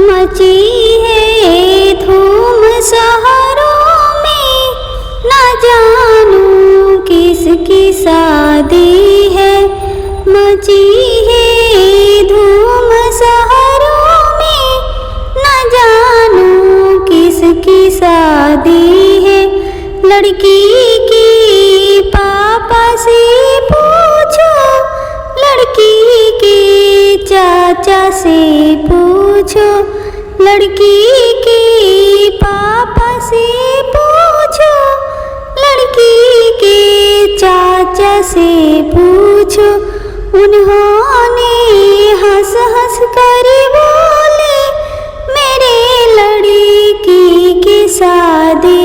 मची है धूम शहरों में, न जानूं किसकी शादी है। मची है धूम शहरों में, न जानूं किसकी शादी है। लड़की की पापा से पूछो, लड़की के चाचा से पूछो, लड़की के पापा से पूछो, लड़की के चाचा से पूछो। उन्होंने हंस हंस कर बोले, मेरे लड़की की शादी